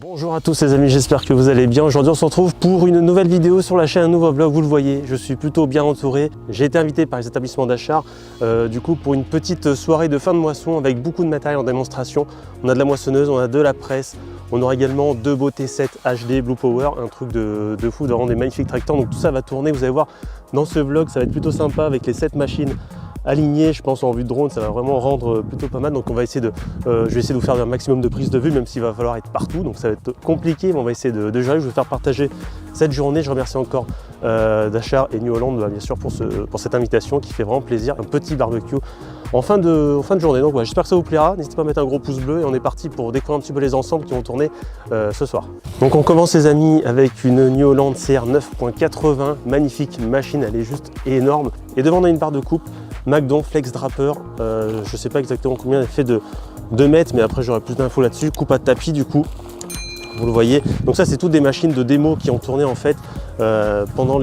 Bonjour à tous les amis, j'espère que vous allez bien. Aujourd'hui on se retrouve pour une nouvelle vidéo sur la chaîne, un nouveau vlog, vous le voyez, je suis plutôt bien entouré. J'ai été invité par les établissements d'Achard du coup pour une petite soirée de fin de moisson avec beaucoup de matériel en démonstration. On a de la moissonneuse, on a de la presse, on aura également deux beaux T7 HD Blue Power, un truc de fou, vraiment des magnifiques tracteurs. Donc tout ça va tourner, vous allez voir dans ce vlog, ça va être plutôt sympa avec les 7 machines aligné, je pense en vue de drone, ça va vraiment rendre plutôt pas mal. Donc on va essayer je vais essayer de vous faire un maximum de prises de vue, même s'il va falloir être partout, donc ça va être compliqué, mais on va essayer de gérer. Je vais vous faire partager cette journée. Je remercie encore Dachard et New Holland bien sûr pour cette invitation qui fait vraiment plaisir. Un petit barbecue en fin de journée. Donc voilà, j'espère que ça vous plaira. N'hésitez pas à mettre un gros pouce bleu et on est parti pour découvrir un petit peu les ensembles qui vont tourner ce soir. Donc on commence les amis avec une New Holland CR 9.80, magnifique machine, elle est juste énorme. Et devant on a une barre de coupe Macdon Flex Draper, je ne sais pas exactement combien elle fait de mètres, mais après j'aurai plus d'infos là-dessus. Coupe à tapis du coup, vous le voyez. Donc ça c'est toutes des machines de démo qui ont tourné en fait pendant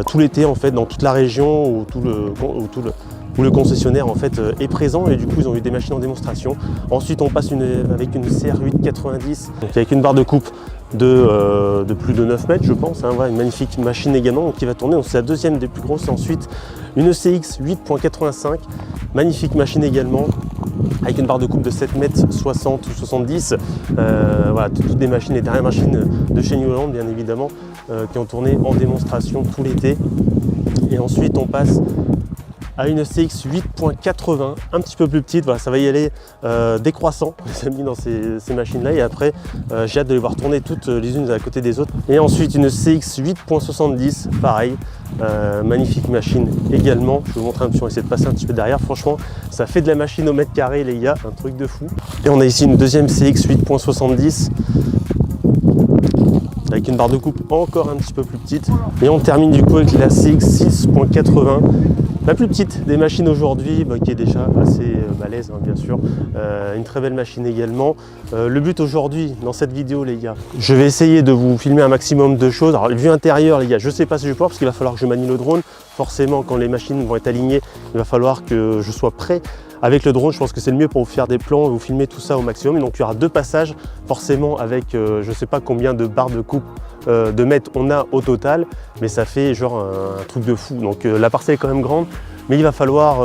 tout l'été en fait dans toute la région où le concessionnaire en fait est présent, et du coup ils ont eu des machines en démonstration. Ensuite on passe avec une CR890 avec une barre de coupe de plus de 9 mètres je pense, hein, voilà, une magnifique machine également qui va tourner, donc c'est la deuxième des plus grosses. Ensuite une CX 8.85, magnifique machine également avec une barre de coupe de 7 mètres 60 ou 70, voilà, toutes des machines, les dernières machines de chez New Holland bien évidemment qui ont tourné en démonstration tout l'été. Et ensuite on passe à une CX 8.80, un petit peu plus petite, voilà, ça va y aller décroissant les amis dans ces machines là, et après j'ai hâte de les voir tourner toutes les unes à côté des autres. Et ensuite une CX 8.70, pareil, magnifique machine également. Je vais vous montrer un petit peu, on va essayer de passer un petit peu derrière. Franchement ça fait de la machine au mètre carré les gars, un truc de fou. Et on a ici une deuxième CX 8.70 avec une barre de coupe encore un petit peu plus petite. Et on termine du coup avec la CX 6.80, la plus petite des machines aujourd'hui, qui est déjà assez balèze hein, bien sûr. Une très belle machine également. Le but aujourd'hui dans cette vidéo les gars, je vais essayer de vous filmer un maximum de choses. Alors vue intérieure les gars, je sais pas si je vais pouvoir parce qu'il va falloir que je manie le drone. Forcément quand les machines vont être alignées, il va falloir que je sois prêt avec le drone. Je pense que c'est le mieux pour vous faire des plans, vous filmer tout ça au maximum. Et donc il y aura deux passages forcément avec je sais pas combien de barres de coupe de mètres on a au total, mais ça fait genre un truc de fou. Donc la parcelle est quand même grande, mais il va falloir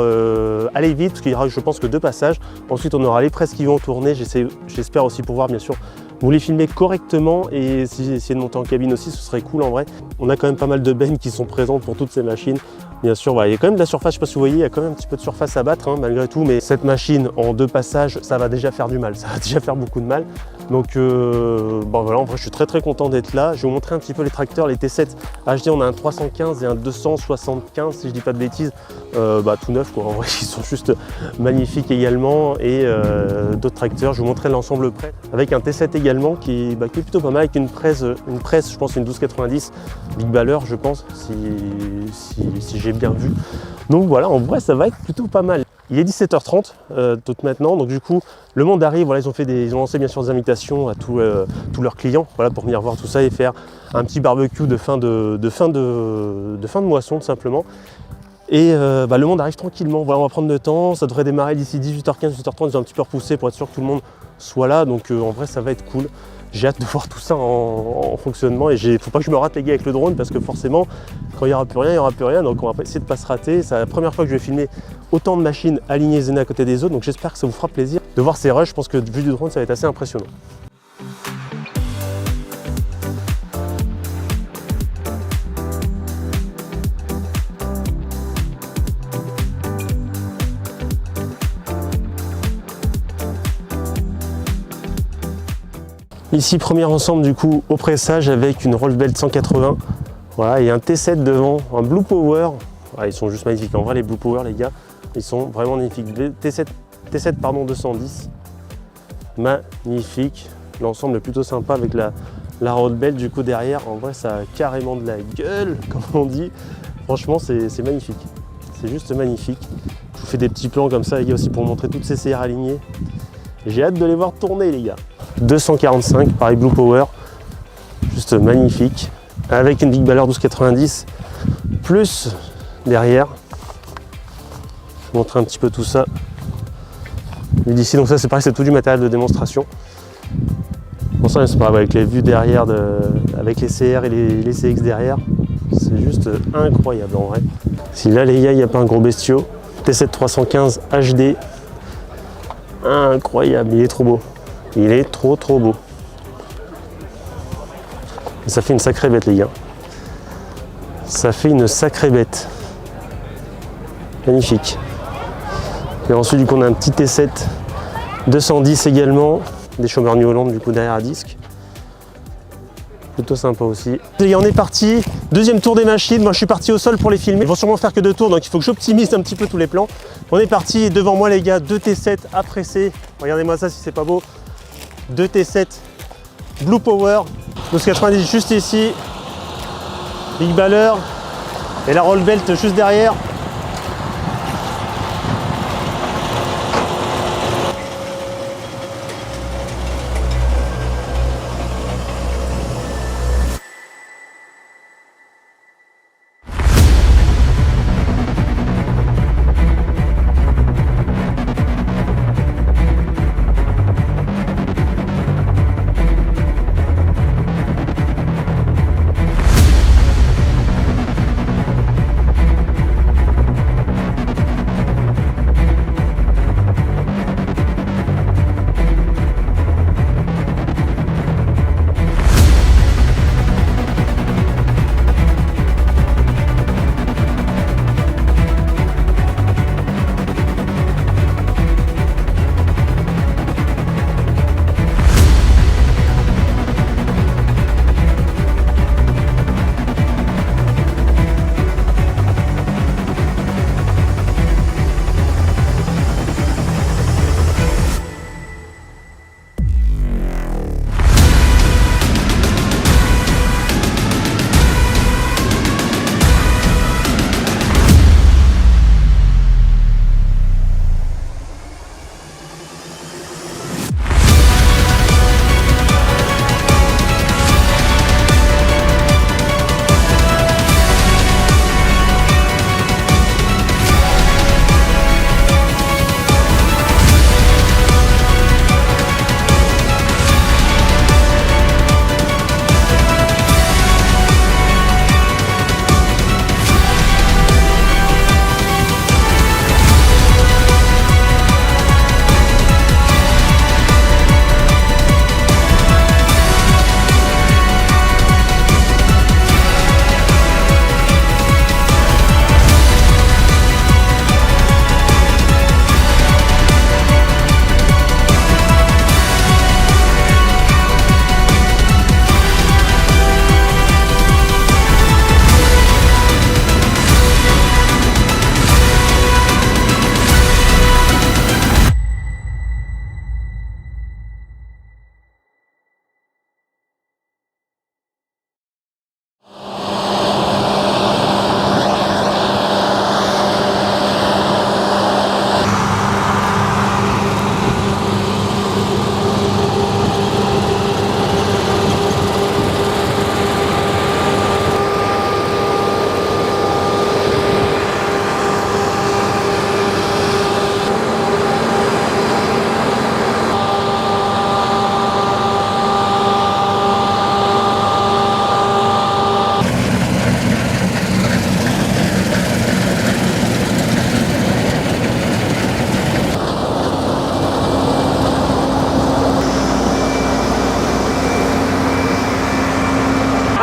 aller vite parce qu'il y aura je pense que deux passages. Ensuite on aura les presses qui vont tourner. J'espère aussi pouvoir bien sûr vous les filmer correctement, et si j'ai essayé de monter en cabine aussi ce serait cool en vrai. On a quand même pas mal de bennes qui sont présentes pour toutes ces machines. Bien sûr, voilà, il y a quand même de la surface, je ne sais pas si vous voyez, il y a quand même un petit peu de surface à battre hein, malgré tout, mais cette machine en deux passages, ça va déjà faire du mal, ça va déjà faire beaucoup de mal. Donc bon, voilà, en vrai je suis très content d'être là. Je vais vous montrer un petit peu les tracteurs, les T7 HD, on a un 315 et un 275 si je dis pas de bêtises, tout neuf quoi, en vrai ils sont juste magnifiques également. Et d'autres tracteurs, je vais vous montrer l'ensemble prêt avec un T7 également qui est plutôt pas mal, avec une presse je pense une 1290 Big Baller je pense, si j'ai bien vu. Donc voilà, en vrai ça va être plutôt pas mal. Il est 17h30 tout maintenant, donc du coup le monde arrive. Voilà, ils ont lancé bien sûr des invitations à tous leurs clients, voilà, pour venir voir tout ça et faire un petit barbecue de fin de moisson tout simplement. Et le monde arrive tranquillement, voilà, on va prendre le temps, ça devrait démarrer d'ici 18h15, 18h30, ils ont un petit peu repoussé pour être sûr que tout le monde soit là, donc en vrai ça va être cool. J'ai hâte de voir tout ça en fonctionnement, et il ne faut pas que je me rate les gars avec le drone, parce que forcément quand il n'y aura plus rien, il n'y aura plus rien, donc on va essayer de ne pas se rater. C'est la première fois que je vais filmer autant de machines alignées les unes à côté des autres, donc j'espère que ça vous fera plaisir de voir ces rushs. Je pense que vu du drone ça va être assez impressionnant. Ici premier ensemble du coup au pressage avec une Roll Belt 180, voilà, et un T7 devant, un Blue Power. Voilà, ils sont juste magnifiques en vrai les Blue Power les gars, ils sont vraiment magnifiques. T7 pardon 210, magnifique. L'ensemble est plutôt sympa avec la Roll Belt du coup derrière. En vrai ça a carrément de la gueule comme on dit, franchement c'est magnifique, c'est juste magnifique. Je vous fais des petits plans comme ça les gars aussi pour montrer toutes ces CR alignées. J'ai hâte de les voir tourner les gars. 245 pareil Blue Power, juste magnifique, avec une Big Baller 1290 plus derrière. Je vais montrer un petit peu tout ça d'ici. Donc ça c'est pareil, c'est tout du matériel de démonstration. Pour ça, c'est pas grave, avec les vues derrière, avec les CR et les CX derrière, c'est juste incroyable en vrai. Si là les gars, il n'y a pas un gros bestiau, T7 315 HD, incroyable, il est trop beau. Il est trop beau. Et ça fait une sacrée bête les gars. Ça fait une sacrée bête. Magnifique. Et ensuite du coup on a un petit T7 210 également, des chômeurs New Holland du coup derrière à disque. Plutôt sympa aussi. Les gars, on est parti. Deuxième tour des machines. Moi je suis parti au sol pour les filmer. Ils vont sûrement faire que 2 tours, donc il faut que j'optimise un petit peu tous les plans. On est parti. Devant moi les gars, 2 T7 à presser. Regardez-moi ça si c'est pas beau. 2 T7 Blue Power. 1290 juste ici. Big Baller. Et la roll belt juste derrière.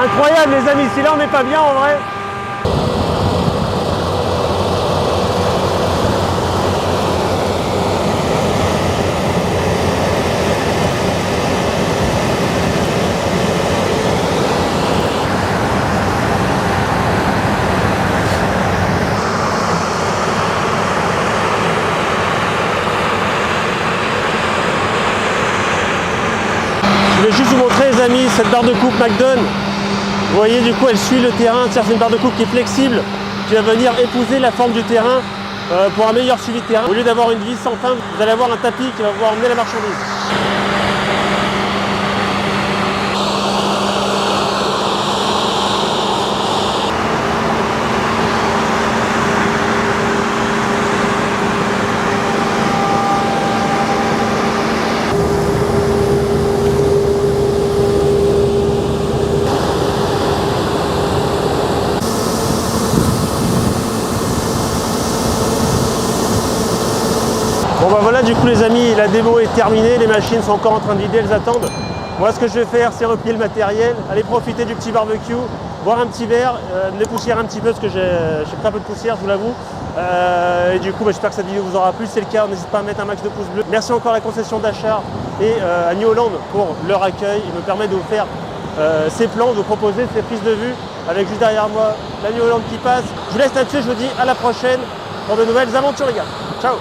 Incroyable les amis, si là on n'est pas bien en vrai. Je vais juste vous montrer les amis cette barre de coupe McDon. Vous voyez du coup elle suit le terrain, c'est une barre de coupe qui est flexible, qui va venir épouser la forme du terrain pour un meilleur suivi de terrain. Au lieu d'avoir une vis sans fin, vous allez avoir un tapis qui va pouvoir emmener la marchandise. Bon bah voilà, du coup les amis, la démo est terminée, les machines sont encore en train de vider, elles attendent. Moi ce que je vais faire, c'est replier le matériel, aller profiter du petit barbecue, boire un petit verre, me dépoussiérer un petit peu parce que j'ai pris un peu de poussière, je vous l'avoue. Et du coup, j'espère que cette vidéo vous aura plu. Si c'est le cas, n'hésitez pas à mettre un max de pouces bleus. Merci encore à la concession d'Achar et à New Holland pour leur accueil. Il me permet de vous faire ces plans, de vous proposer ces prises de vue avec juste derrière moi la New Holland qui passe. Je vous laisse là-dessus, je vous dis à la prochaine pour de nouvelles aventures les gars. Ciao.